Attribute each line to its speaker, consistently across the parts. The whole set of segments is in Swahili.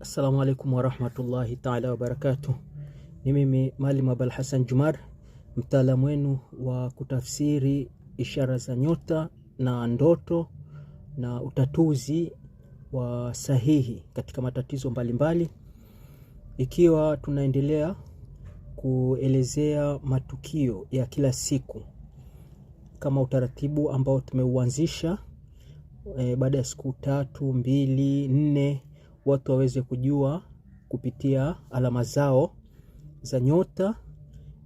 Speaker 1: Assalamu alaikum wa rahmatullahi ta'ala wa barakatuh. Ni mimi Maalim Abul Hassan Jumar, mtaalamu wenu wa kutafsiri ishara za nyota na ndoto na utatuzi wa sahihi katika matatizo mbalimbali. Ikiwa tunaendelea kuelezea matukio ya kila siku kama utaratibu ambao tumeuanzisha baada ya siku 3, 2, 4 watu waweze kujua kupitia alama zao za nyota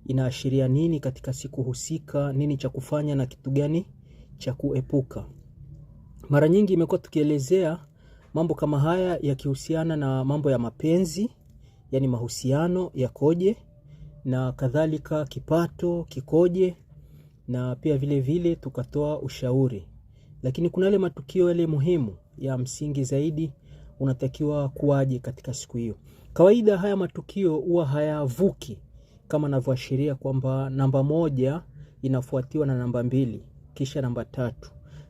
Speaker 1: inaashiria nini katika siku husika, nini cha kufanya na kitu gani cha kuepuka. Mara nyingi imekuwa tukielezea mambo kama haya yakihusiana na mambo ya mapenzi, yani mahusiano yakoje, na kadhalika kipato kikoje, na pia vile vile tukatoa ushauri. Lakini kuna yale matukio yale muhimu ya msingi zaidi unatakiwa kuwaje katika siku hiyo. Kawaida haya matukio huwa hayavuki kama ninavyoashiria kwamba namba 1 inafuatiwa na namba 2 kisha namba 3.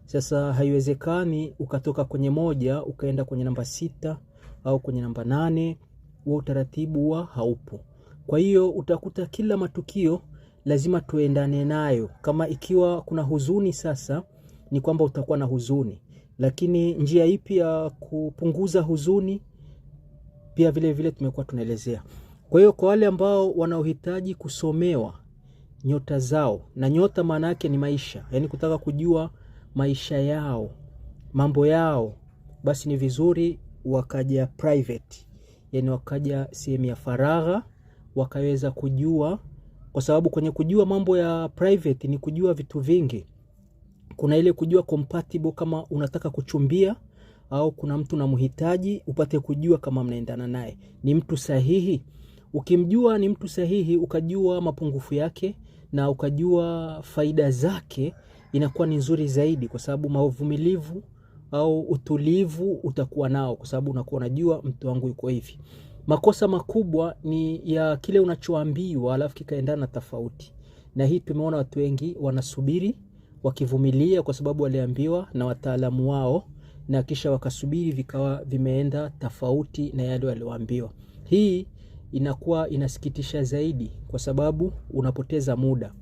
Speaker 1: Sasa haiwezekani ukatoka kwenye 1 ukaenda kwenye namba 6 au kwenye namba 8, huo utaratibu huwa haupo. Kwa hiyo utakuta kila matukio lazima tuendane nayo. Kama ikiwa kuna huzuni sasa ni kwamba utakuwa na huzuni. Lakini njia ipi ya kupunguza huzuni pia vile vile tumekuwa tunaelezea. Kwa hiyo kwa wale ambao wanaohitaji kusomewa nyota zao, na nyota maana yake ni maisha, yani kutaka kujua maisha yao, mambo yao, basi ni vizuri wakaja private, yani wakaja sehemu ya faragha wakaweza kujua, kwa sababu kwenye kujua mambo ya private ni kujua vitu vingi. Kuna ile kujua compatible, kama unataka kuchumbia au kuna mtu unamhitaji upate kujua kama mnaendana naye, ni mtu sahihi. Ukimjua ni mtu sahihi, ukajua mapungufu yake na ukajua faida zake, inakuwa ni nzuri zaidi, kwa sababu mauvumilivu au utulivu utakuwa nao, kwa sababu unakuwa unajua mtu wangu yuko hivi. Makosa makubwa ni ya kile unachoambiwa alafu kikaendana tofauti, na hii tumeona watu wengi wanasubiri wakivumilia kwa sababu waliambiwa na wataalamu wao, na kisha wakasubiri vikawa vimeenda tofauti na yale walioambiwa. Hii inakuwa inasikitisha zaidi, kwa sababu unapoteza muda,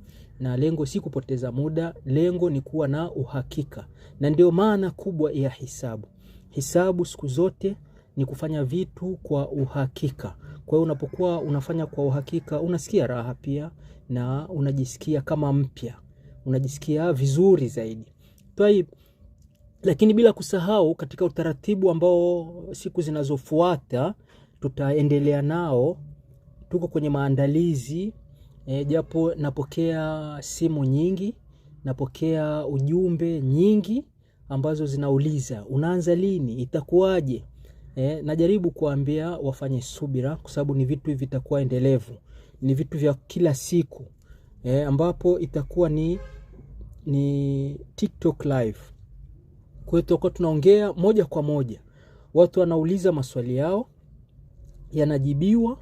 Speaker 1: na lengo si kupoteza muda, lengo ni kuwa na uhakika. Na ndio maana kubwa ya hisabu. Hisabu siku zote ni kufanya vitu kwa uhakika. Kwa hiyo unapokuwa unafanya kwa uhakika unasikia raha pia, na unajisikia kama mpya, unajisikia vizuri zaidi. Lakini bila kusahau katika utaratibu ambao siku zinazofuata tutaendelea nao, tuko kwenye maandalizi. Japo napokea simu nyingi, napokea ujumbe nyingi ambazo zinauliza unaanza lini, itakuwaje. Najaribu kuambia wafanye subira, kwa sababu ni vitu vitakuwa endelevu, ni vitu vya kila siku, ambapo itakuwa ni TikTok live. Kwa hiyo tutakuwa tunaongea moja kwa moja, watu wanauliza maswali yao yanajibiwa,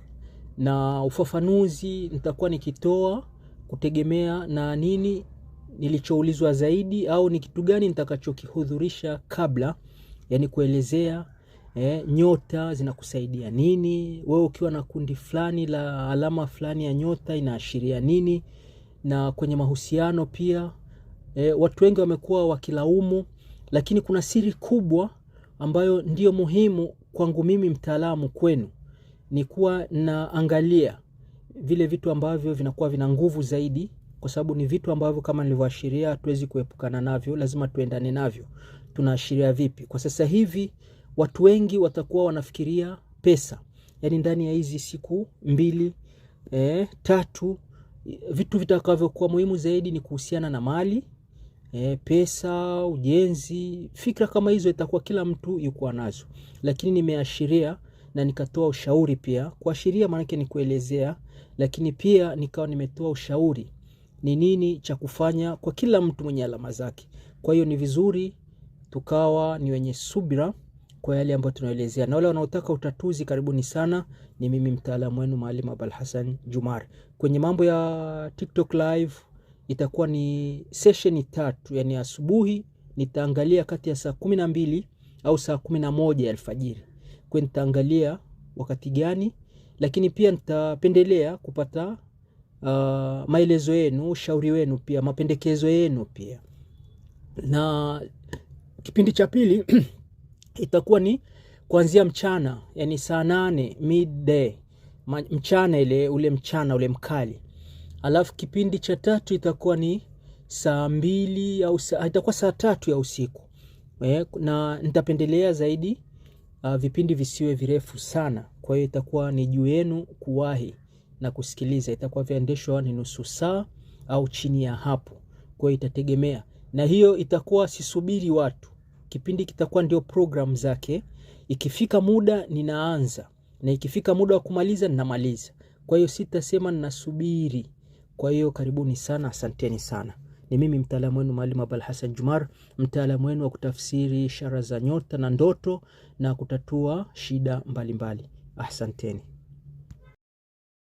Speaker 1: na ufafanuzi nitakuwa nikitoa kutegemea na nini nilichoulizwa zaidi, au ni kitu gani nitakachokihudhurisha kabla, yani kuelezea nyota zinakusaidia nini, wewe ukiwa na kundi fulani la alama fulani ya nyota inaashiria nini. Na kwenye mahusiano pia watu wengi wamekuwa wakilaumu, lakini kuna siri kubwa ambayo ndio muhimu kwangu mimi mtaalamu kwenu, ni kuwa naangalia vile vitu ambavyo vinakuwa vina nguvu zaidi, kwa sababu ni vitu ambavyo kama nilivyoashiria hatuwezi kuepukana navyo, lazima tuendane navyo. Tunaashiria vipi? Kwa sasa hivi watu wengi watakuwa wanafikiria pesa, yani ndani ya hizi siku 2, 3 vitu vitakavyokuwa muhimu zaidi ni kuhusiana na mali, pesa, ujenzi. Fikra kama hizo itakuwa kila mtu yuko nazo, lakini nimeashiria na nikatoa ushauri pia. Kuashiria maana yake ni kuelezea, lakini pia nikawa nimetoa ushauri ni nini cha kufanya kwa kila mtu mwenye alama zake. Kwa hiyo ni vizuri tukawa ni wenye subira kwa yale ambayo tunaelezea, na wale wanaotaka utatuzi karibuni sana. Ni mimi mtaalamu wenu Maalim Abul Hassan Jumar. Kwenye mambo ya TikTok live itakuwa ni session 3, yani asubuhi nitaangalia kati ya saa 12 au saa 11 alfajiri. Kwa nitaangalia wakati gani, lakini pia nitapendelea kupata maelezo yenu, ushauri wenu pia, mapendekezo yenu pia. Na kipindi cha pili itakuwa ni kuanzia mchana, yani saa 8 midday, mchana ule mchana ule mkali. Alafu kipindi cha tatu itakuwa ni saa 2 au itakuwa saa 3 ya usiku. Na nitapendelea zaidi vipindi visiwe virefu sana. Kwa hiyo itakuwa ni juu yenu kuwahi na kusikiliza. Itakuwa viendeshwa ni nusu saa au chini ya hapo. Kwa hiyo itategemea. Na hiyo itakuwa sisubiri watu. Kipindi kitakuwa ndio program zake. Ikifika muda ninaanza. Na ikifika muda wa kumaliza ninamaliza. Kwa hiyo sitasema ninasubiri. Kwa hiyo karibuni sana, asanteni sana. Ni mimi mtaalamu wenu Mwalimu Abul Hassan Jumar, mtaalamu wenu wa kutafsiri ishara za nyota na ndoto na kutatua shida mbalimbali. Asanteni.